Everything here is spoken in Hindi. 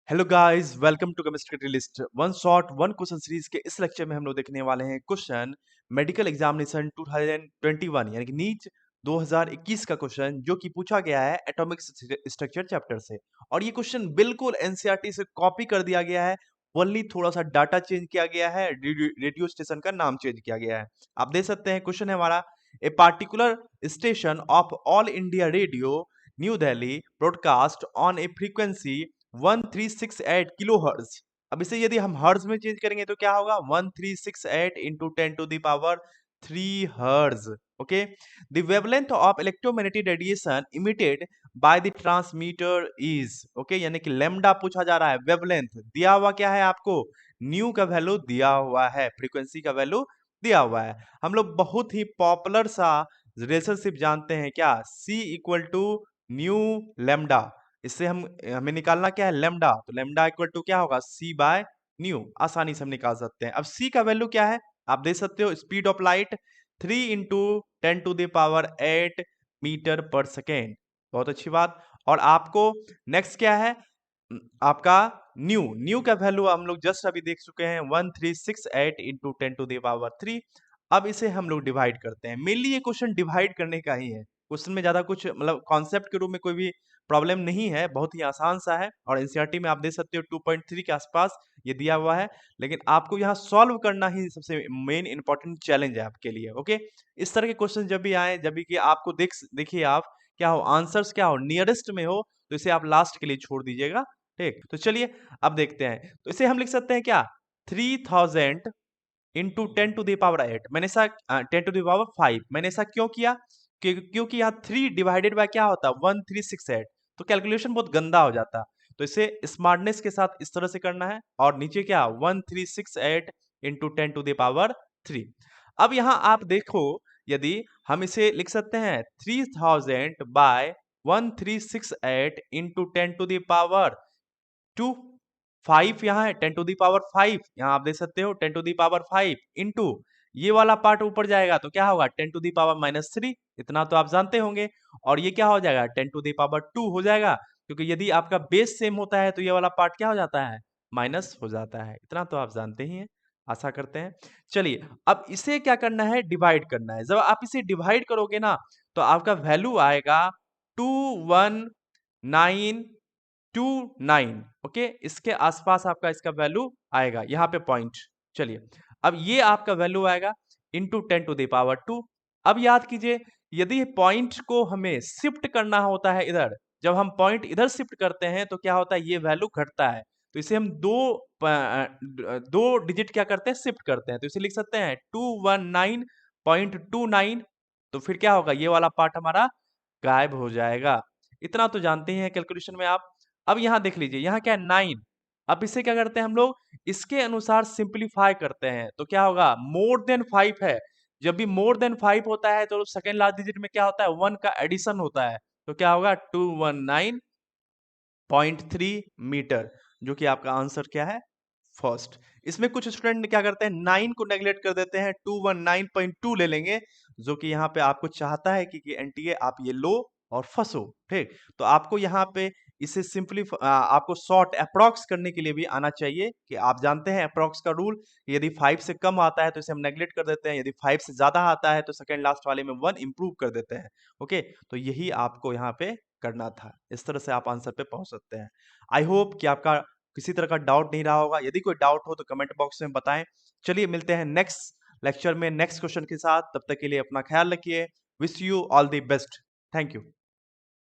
Hello guys, welcome to chemistry list one shot one question series के इस लेक्चर में हम लोग देखने वाले हैं क्वेश्चन मेडिकल एग्जामिनेशन 2021 यानी कि नीट 2021 का क्वेश्चन जो कि पूछा गया है एटॉमिक स्ट्रक्चर चैप्टर से। और ये क्वेश्चन बिल्कुल एनसीईआरटी से कॉपी कर दिया गया है। ओनली थोड़ा सा डाटा चेंज किया गया है, रेडियो स्टेशन का नाम चेंज किया गया है। आप देख सकते हैं क्वेश्चन है हमारा, a particular station of all India radio new Delhi broadcast on A frequency 1368 kilo hertz. अब इसे यदि हम हर्ट्ज में चेंज करेंगे तो क्या होगा, 1368 into 10 to the power 3 hertz. Okay, the wavelength of electromagnetic radiation emitted by the transmitter is, okay, यानी कि लेमडा पूछा जा रहा है। वेवलेंथ दिया हुआ क्या है आपको, न्यू का वैल्यू दिया हुआ है, फ्रीक्वेंसी का वैल्यू दिया हुआ है। हम लोग बहुत ही पॉपुलर सा रिलेशनशिप जानते हैं, क्या, C equal to nu lambda. इससे हमें निकालना क्या है, लेमडा। तो लेमडा इक्वल टू क्या होगा, C बाय न्यू। आसानी से हम निकाल सकते हैं। अब C का वैल्यू क्या है, आप देख सकते हो, speed of light 3 into 10 to the power 8 metre पर सेकेंड। बहुत अच्छी बात। और आपको नेक्स्ट क्या है, आपका न्यू न्यू का वैल्यू हम लोग जस्ट अभी देख चुके हैं, 1368 इंटू 10 टू द पावर 3। अब इसे हम लोग डिवाइड करते हैं। मेनली ये क्वेश्चन डिवाइड करने का ही है। क्वेश्चन में ज्यादा कुछ मतलब कॉन्सेप्ट के रूप में कोई भी प्रॉब्लम नहीं है, बहुत ही आसान सा है। और एनसीईआरटी में आप देख सकते हो 2.3 के आसपास ये दिया हुआ है। लेकिन आपको यहाँ सॉल्व करना ही सबसे मेन इंपॉर्टेंट चैलेंज है आपके लिए। ओके, इस तरह के क्वेश्चन जब भी आए, जब भी कि आपको देखिए आप क्या हो, आंसर्स क्या हो, नियरेस्ट में हो, तो इसे आप लास्ट के लिए छोड़ दीजिएगा। ठीक, तो चलिए अब देखते हैं। तो इसे हम लिख सकते हैं क्या, 3000 इंटू 10 टू द पावर 8। मैंने ऐसा 10 टू द पावर 5 मैंने ऐसा क्यों किया, क्योंकि यहाँ 3 डिवाइडेड बाय क्या होता है, 1368। तो कैलकुलेशन बहुत गंदा हो जाता। तो इसे स्मार्टनेस के साथ इस तरह से करना है। और नीचे क्या, 1368 इंटू 10 टू द पावर 3। अब यहाँ आप देखो, यदि हम इसे लिख सकते हैं 3000 by 1368 into 10 to the power 2। 5 यहाँ है, 10 टू दी पावर 5 यहाँ आप देख सकते हो, 10 टू दी पावर 5 इंटू ये वाला पार्ट ऊपर जाएगा तो क्या होगा, 10 टू दी पावर -3। इतना तो आप जानते होंगे। और ये क्या हो जाएगा, 10 टू दी पावर 2 हो जाएगा, क्योंकि यदि आपका बेस सेम होता है तो ये वाला पार्ट क्या हो जाता है, माइनस हो जाता है। इतना तो आप जानते ही हैं, आशा करते हैं। चलिए, अब इसे क्या करना है, डिवाइड करना है। जब आप इसे डिवाइड करोगे ना, तो आपका वैल्यू आएगा 2129। ओके, इसके आसपास आपका इसका वैल्यू आएगा, यहाँ पे पॉइंट। चलिए, अब ये आपका वैल्यू आएगा इंटू 10 टू द पावर 2। अब याद कीजिए, यदि पॉइंट को हमें शिफ्ट करना होता है इधर, जब हम पॉइंट इधर शिफ्ट करते हैं तो क्या होता है, ये वैल्यू घटता है। तो इसे हम दो डिजिट क्या करते हैं, शिफ्ट करते हैं। तो इसे लिख सकते हैं 219.29। तो फिर क्या होगा, ये वाला पार्ट हमारा गायब हो जाएगा। इतना तो जानते ही हैं कैलकुलेशन में आप। अब यहाँ देख लीजिए, यहाँ क्या है, 9। अब इसे क्या करते हैं हम लोग, इसके अनुसार सिंपलीफाई करते हैं। तो क्या होगा, मोर देन 5 है। जब भी मोर देन 5 होता है तो सेकेंड लास्ट डिजिट में क्या होता है, 1 का एडिशन होता है। तो क्या होगा, 219.3 मीटर, जो कि आपका आंसर क्या है, फर्स्ट। इसमें कुछ स्टूडेंट क्या करते हैं, 9 को नेग्लेक्ट कर देते हैं, 219.2 ले लेंगे, जो कि यहाँ पे आपको चाहता है कि एनटीए आप ये लो और फंसो। ठीक, तो आपको यहाँ पे इसे सिंपली आपको शॉर्ट अप्रॉक्स करने के लिए भी आना चाहिए, कि आप जानते हैं अप्रॉक्स का रूल, यदि 5 से कम आता है तो इसे हम नेग्लेक्ट कर देते हैं, यदि 5 से ज्यादा आता है तो सेकंड लास्ट वाले में 1 इंप्रूव कर देते हैं। ओके, तो यही आपको यहाँ पे करना था। इस तरह से आप आंसर पे पहुंच सकते हैं। आई होप कि आपका किसी तरह का डाउट नहीं रहा होगा। यदि कोई डाउट हो तो कमेंट बॉक्स में बताएं। चलिए, मिलते हैं नेक्स्ट लेक्चर में नेक्स्ट क्वेश्चन के साथ। तब तक के लिए अपना ख्याल रखिए। Wish you all the best. Thank you.